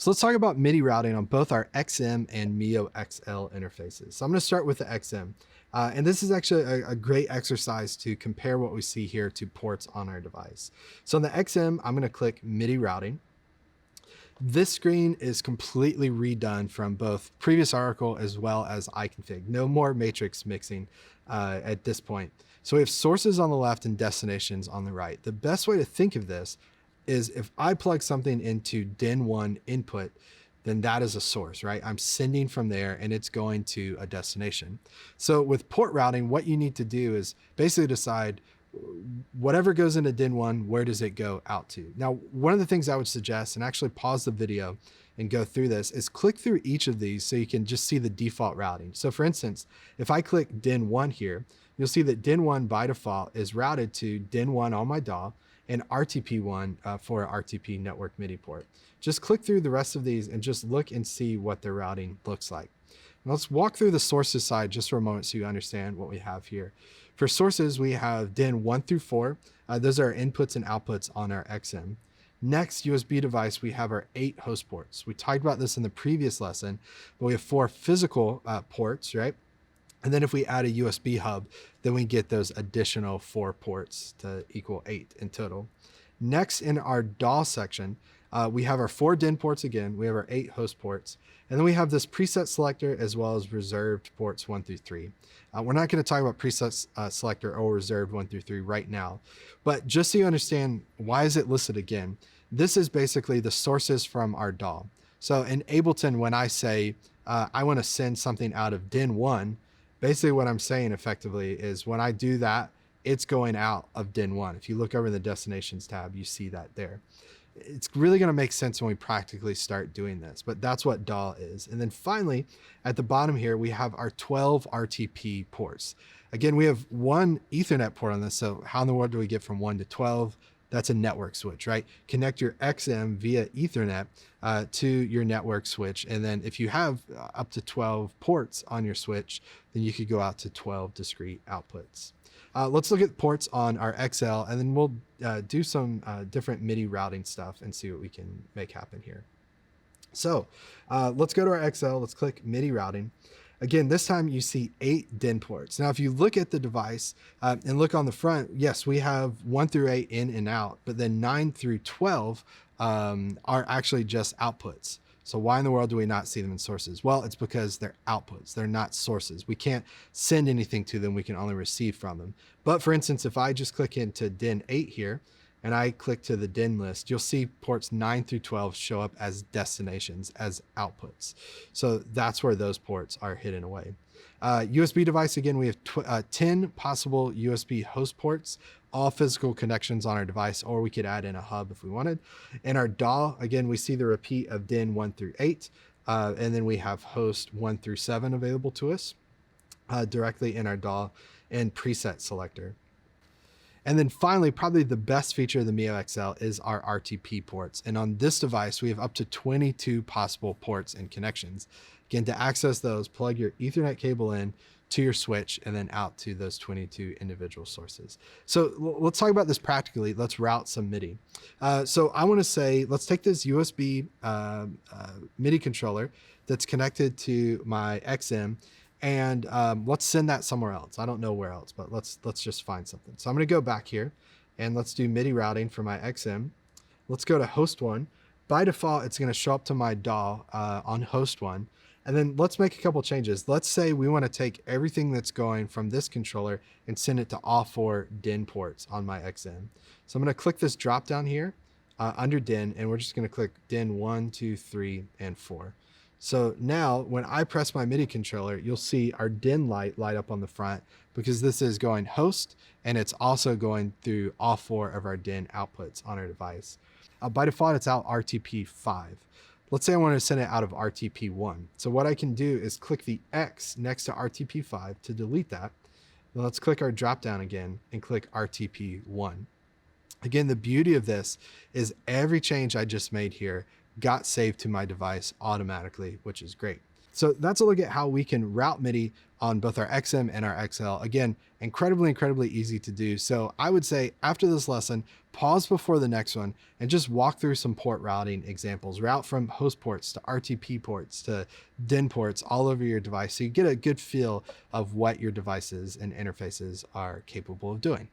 So let's talk about MIDI routing on both our XM and MioXL interfaces. So I'm going to start with the XM. And this is actually a great exercise to compare what we see here to ports on our device. So on the XM, I'm going to click MIDI routing. This screen is completely redone from both previous Auracle as well as iConfig. No more matrix mixing at this point. So we have sources on the left and destinations on the right. The best way to think of this is if I plug something into DIN1 input, then that is a source, right? I'm sending from there and it's going to a destination. So with port routing, what you need to do is basically decide whatever goes into DIN1, where does it go out to? Now, one of the things I would suggest, and actually pause the video and go through this, is click through each of these so you can just see the default routing. So for instance, if I click DIN1 here, you'll see that DIN1 by default is routed to DIN1 on my DAW and RTP1 for an RTP network MIDI port. Just click through the rest of these and just look and see what their routing looks like. Now let's walk through the sources side just for a moment so you understand what we have here. For sources, we have DIN 1 through 4. Those are our inputs and outputs on our XM. Next, USB device, we have our 8 host ports. We talked about this in the previous lesson, but we have 4 physical ports, right? And then if we add a USB hub, then we get those additional 4 ports to equal 8 in total. Next, in our DAW section, we have our 4 DIN ports again, we have our 8 host ports, and then we have this preset selector as well as reserved ports 1 through 3. We're not going to talk about preset selector or reserved 1 through 3 right now, but just so you understand why is it listed again, this is basically the sources from our DAW. So in Ableton, when I say I want to send something out of DIN 1, basically what I'm saying effectively is when I do that, it's going out of DIN 1. If you look over in the destinations tab, you see that there. It's really going to make sense when we practically start doing this, but that's what DAW is. And then finally, at the bottom here, we have our 12 RTP ports. Again, we have 1 Ethernet port on this. So how in the world do we get from 1 to 12? That's a network switch, right? Connect your XM via Ethernet to your network switch. And then if you have up to 12 ports on your switch, then you could go out to 12 discrete outputs. Let's look at ports on our XL, and then we'll do some different MIDI routing stuff and see what we can make happen here. So let's go to our XL, let's click MIDI routing. Again, this time you see 8 DIN ports. Now, if you look at the device and look on the front, yes, we have 1 through 8 in and out, but then 9 through 12 are actually just outputs. So why in the world do we not see them in sources? Well, it's because they're outputs. They're not sources. We can't send anything to them. We can only receive from them. But for instance, if I just click into DIN 8 here, and I click to the DIN list, you'll see ports 9 through 12 show up as destinations, as outputs. So that's where those ports are hidden away. USB device, again, we have 10 possible USB host ports, all physical connections on our device, or we could add in a hub if we wanted. In our DAW, again, we see the repeat of DIN 1 through 8, and then we have host 1 through 7 available to us directly in our DAW and preset selector. And then finally, probably the best feature of the MioXL is our RTP ports. And on this device, we have up to 22 possible ports and connections. Again, to access those, plug your Ethernet cable in to your switch and then out to those 22 individual sources. So let's talk about this practically. Let's route some MIDI. So I want to say, let's take this USB MIDI controller that's connected to my XM, and let's send that somewhere else. I don't know where else, but let's just find something. So I'm going to go back here and let's do MIDI routing for my XM. Let's go to host 1. By default, it's going to show up to my DAW on host 1. And then let's make a couple changes. Let's say we want to take everything that's going from this controller and send it to all 4 DIN ports on my XM. So I'm going to click this drop down here under DIN, and we're just going to click DIN 1, 2, 3, and 4. So now when I press my MIDI controller, you'll see our DIN light up on the front because this is going host, and it's also going through all 4 of our DIN outputs on our device. By default, it's out RTP 5. Let's say I want to send it out of RTP 1. So what I can do is click the X next to RTP 5 to delete that. Then let's click our drop down again and click RTP 1. Again, the beauty of this is every change I just made here got saved to my device automatically, which is great. So that's a look at how we can route MIDI on both our XM and our XL. Again, incredibly easy to do. So I would say after this lesson, pause before the next one and just walk through some port routing examples. Route from host ports to RTP ports to DIN ports all over your device so you get a good feel of what your devices and interfaces are capable of doing.